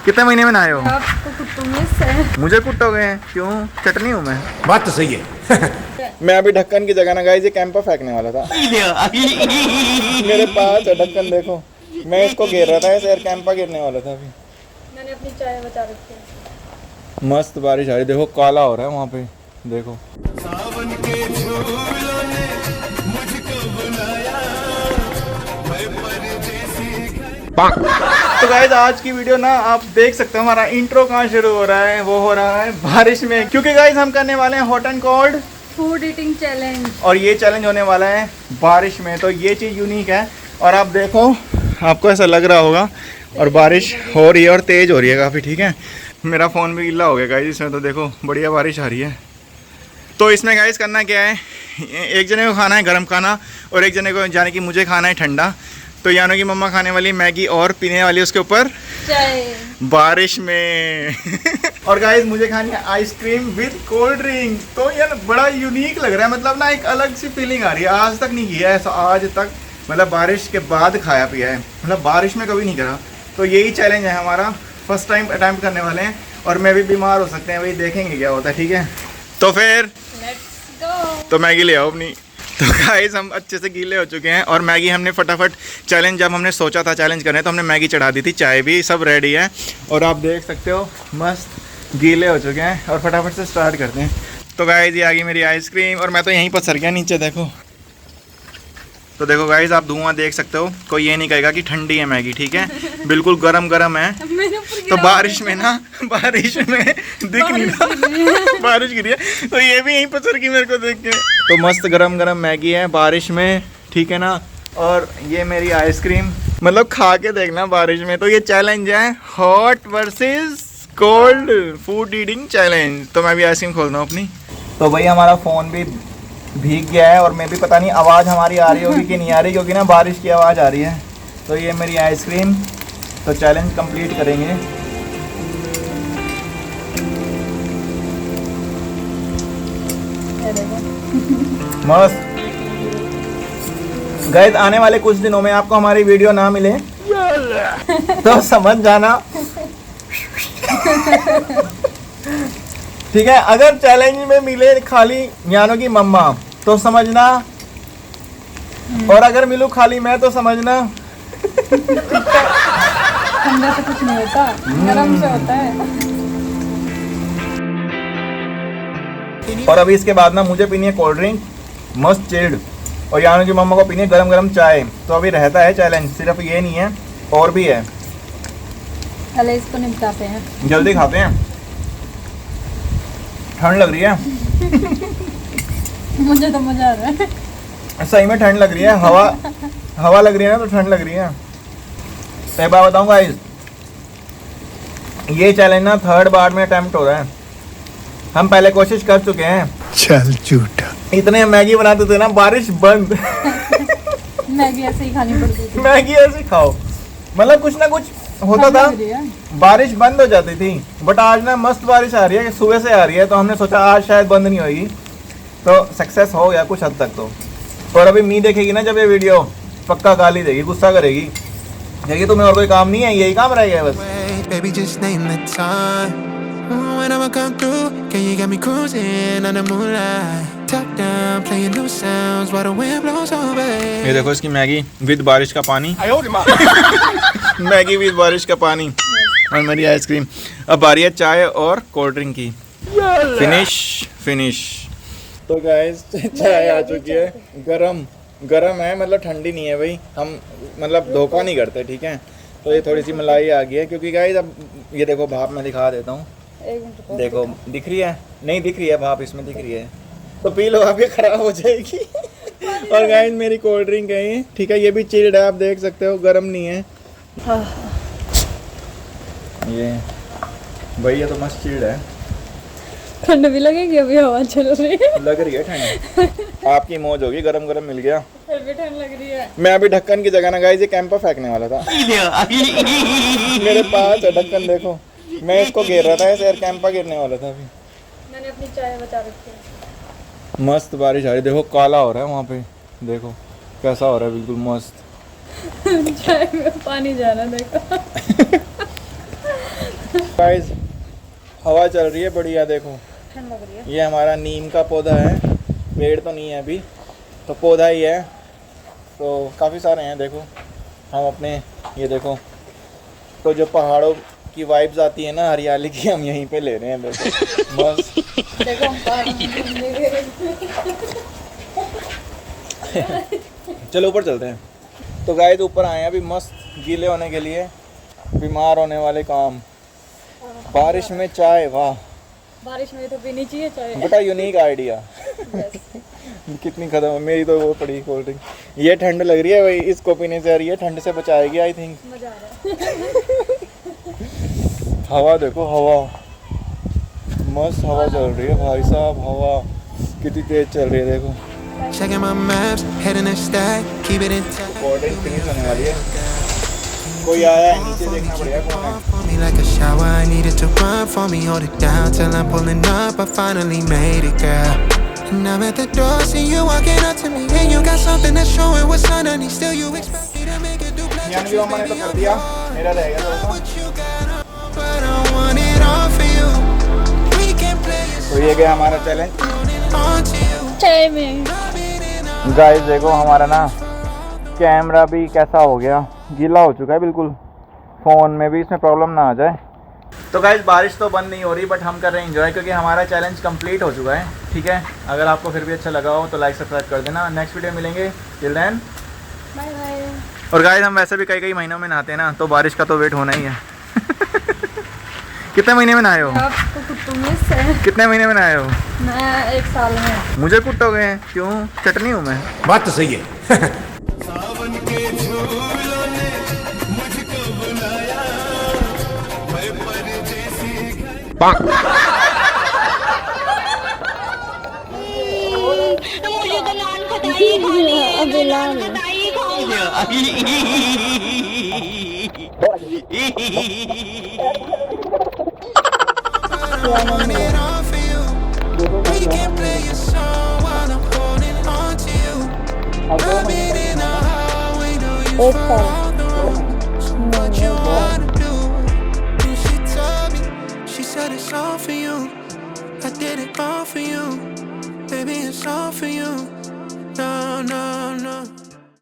कितने महीने में नहाए हो? आपको कुत्तों में से मुझे कुट्टोगे? क्यों? चटनी हूँ मैं। बात तो सही है। मैं अभी ढक्कन की जगह ना गाइस ये कैंपा फेंकने वाला था। मेरे पास है ढक्कन, देखो मैं इसको घेर रहा था, ऐसे कैंपा गिरने वाला था अभी। मैंने अपनी चाय बचा रखी है। मस्त बारिश आ रही, देखो काला हो रहा है वहाँ पे, देखो। सावन के झूलों ने मुझको बुलाया, मैं परदेसी। तो गाइस आज की वीडियो ना आप देख सकते हो, हमारा इंट्रो कहाँ शुरू हो रहा है, वो हो रहा है बारिश में, क्योंकि गाइस हम करने वाले हैं hot and cold food eating challenge. और ये चैलेंज होने वाला है बारिश में। तो ये चीज़ यूनिक है और आप देखो, आपको ऐसा लग रहा होगा और बारिश हो रही है और तेज़ हो रही है काफ़ी, ठीक है। मेरा फ़ोन भी गीला हो गया गाइस इसमें, तो देखो बढ़िया बारिश आ रही है। तो इसमें गाइस करना क्या है, एक जने को खाना है गर्म खाना और एक जने को यानी कि मुझे खाना है ठंडा। तो यानी कि मम्मा खाने वाली मैगी और पीने वाली उसके ऊपर चाय बारिश में। और गाइस मुझे खानी है आइसक्रीम विद कोल्ड ड्रिंक। तो यार बड़ा यूनिक लग रहा है, मतलब ना एक अलग सी फीलिंग आ रही है। आज तक नहीं किया है ऐसा, आज तक मतलब बारिश के बाद खाया पिया है, मतलब बारिश में कभी नहीं करा। तो यही चैलेंज है हमारा, फर्स्ट टाइम अटैम्प्ट करने वाले हैं और मैं भी बीमार हो सकते हैं, वही देखेंगे क्या होता है, ठीक है। तो फिर लेट्स गो। तो मैगी ले आओ अपनी। तो गाइस हम अच्छे से गीले हो चुके हैं और मैगी हमने फटाफट चैलेंज, जब हमने सोचा था चैलेंज करने तो हमने मैगी चढ़ा दी थी, चाय भी सब रेडी है और आप देख सकते हो मस्त गीले हो चुके हैं और फटाफट से स्टार्ट करते हैं। तो गाइस ये आ गई मेरी आइसक्रीम और मैं तो यहीं पर सर गया नीचे, देखो। तो देखो गाइस आप धुआं देख सकते हो, कोई ये नहीं कहेगा कि ठंडी है मैगी, ठीक है, बिल्कुल गरम गरम है। तो बारिश में ना, बारिश में दिख नहीं रहा बारिश गिरी है, तो ये भी यहीं पर सर की मेरे को देख के। तो मस्त गरम गरम मैगी है बारिश में, ठीक है ना। और ये मेरी आइसक्रीम, मतलब खा के देखना बारिश में। तो ये चैलेंज है hot versus cold food eating challenge. तो मैं भी आइसक्रीम खोल रहा हूँ अपनी। तो भाई हमारा फ़ोन भी भीग गया है और मैं भी पता नहीं आवाज़ हमारी आ रही होगी कि नहीं आ रही, क्योंकि ना बारिश की आवाज़ आ रही है। तो ये मेरी आइसक्रीम, तो चैलेंज कंप्लीट करेंगे। मस्त गाइस, आने वाले कुछ दिनों में आपको हमारी वीडियो ना मिले तो समझ जाना, ठीक है। अगर चैलेंज में मिले खाली यानो की मम्मा तो समझना, और अगर मिलूं खाली मैं तो समझना। ठंडा से कुछ नहीं होता, गरम से होता है। और अभी इसके बाद ना मुझे पीनी है कोल्ड ड्रिंक मस्त चिल्ड, और यानो की मम्मा को पीनी है गरम गरम चाय। तो अभी रहता है चैलेंज, सिर्फ ये नहीं है और भी है। पहले इसको निपटाते हैं, जल्दी खाते हैं, ठंड लग रही है। मुझे तो मजा आ रहा है। सही में ठंड लग रही है, हवा लग रही है ना, तो ठंड लग रही है। एक बात बताऊं गाइस, ये चैलेंज ना 3rd बार में अटेम्प्ट हो रहा है। हम पहले कोशिश कर चुके हैं, चल झूठा। इतने मैगी बनाते थे ना, बारिश बंद। मैगी ऐसे ही खानी पड़ती थी। मैगी ऐसे खाओ, मतलब कुछ ना कुछ होता था, बारिश बंद हो जाती थी। बट आज ना मस्त बारिश आ रही है, सुबह से आ रही है, तो हमने सोचा आज शायद बंद नहीं होगी, तो सक्सेस हो गया कुछ हद तक। तो और अभी मी देखेगी ना जब ये वीडियो, पक्का गाली देगी, गुस्सा करेगी, कहेगी तुम्हें और कोई काम नहीं है, यही काम रह गया बस। Baby, just name the time when I'ma come through. Can you got me cruising on the moonlight? Top down, playing new sounds while the wind blows over. ये देखो इसकी मैगी विद बारिश का पानी। मैगी विद बारिश का पानी और मेरी आइसक्रीम। अब बारी है चाय और कोल्ड ड्रिंक की। फिनिश। तो गाइस चाय आ चुकी है, गरम है, मतलब ठंडी नहीं है भाई, हम मतलब धोखा नहीं करते, ठीक है। तो ये थोड़ी सी मलाई आ गई है, क्योंकि गाइस अब ये देखो भाप मैं दिखा देता हूँ, देखो दिख रही है, नहीं दिख रही है भाप, इसमें दिख रही है, तो पी लो, आप ये खराब हो जाएगी। और गाइस मेरी कोल्ड ड्रिंक है ये, ठीक है, ये भी चिल्ड है, आप देख सकते हो, गर्म नहीं है ये भाई, ये तो मस्त चिल्ड है। ठंड भी लगेगी, अभी हवा चल रही है, लग रही है ठंड, आपकी मौज होगी, गरम गरम मिल गया। फिर भी ठंड लग रही है। मैं अभी ढक्कन की जगह ना गाइस ये कैंपा फेंकने वाला था। मेरे पास है ढक्कन, देखो मैं इसको घेर रहा था, ऐसे कैंपा गिरने वाला था अभी। मैंने अपनी चाय बचा रखी है। मस्त बारिश आ रही, देखो काला हो रहा है वहाँ पे, देखो कैसा हो रहा है, बिल्कुल मस्त। चाय में पानी जा रहा है, देखो। गाइस हवा चल रही है बढ़िया, देखो ठंड लग रही है। ये हमारा नीम का पौधा है, पेड़ तो नहीं है अभी, तो पौधा ही है। तो काफ़ी सारे हैं, देखो हम अपने ये देखो, तो जो पहाड़ों की वाइब्स आती है ना हरियाली की, हम यहीं पे ले रहे हैं। देखो बस देखो हम पहाड़ों में घूमने गए। चलो ऊपर चलते हैं। तो गाइस ऊपर आए हैं अभी मस्त गीले होने के लिए, बीमार होने वाले काम। बारिश में चाय, वाह बारिश में तो पीनी चाहिए चाय। बेटा, यूनिक आइडिया। कितनी खत्म, मेरी तो वो पड़ी कोल्ड ड्रिंक। ये ठंड लग रही है भाई, इसको पीने से आ रही है, ठंड से बचाएगी आई थिंक। मजा आ रहा है। हवा देखो, हवा मस्त हवा चल रही है भाई साहब, हवा कितनी तेज चल रही है देखो। Checking my maps, heading a stack, keep it intact. Cold drink finish होने वाली है, कोई आया है नीचे, देखना पड़ेगा कौन है। For me like a shower, I needed to run for me, hold it down till I'm pulling up. I finally made it, girl. And I'm at the door, see you walking up to me, and you got something that's showing what's underneath. Still you expect me to make it do यानी भी मैंने तो कर दिया, मेरा रहेगा थोड़ा सा। what you got on, but I want it all for you. We can play it तो ये गया हमारा चैलेंज। on to you. चाय में गाइस देखो हमारा ना कैमरा भी कैसा हो गया, गीला हो चुका है बिल्कुल, फ़ोन में भी इसमें प्रॉब्लम ना आ जाए। तो गाइस बारिश तो बंद नहीं हो रही, बट हम कर रहे हैं एंजॉय, क्योंकि हमारा चैलेंज कंप्लीट हो चुका है। ठीक है, अगर आपको फिर भी अच्छा लगा हो तो लाइक सब्सक्राइब कर देना। नेक्स्ट वीडियो मिलेंगे, टिल देन बाय बाय। और गाइस हम वैसे भी कई महीनों में नहाते हैं ना, तो बारिश का तो वेट होना ही है। कितने महीने में नहाए हो? आपको कुत्तों में से कितने महीने में नहाए हो? मैं 1 साल में। मुझे कुट हो गए हैं, क्यों? चटनी हूँ मैं। बात तो सही है। मुझे तो नान खटाई खानी है, अभी लाल खटाई खाऊंगा। want it all for you. We can play a song while I'm holding on to you. I've been in a hallway, know you 1 साल।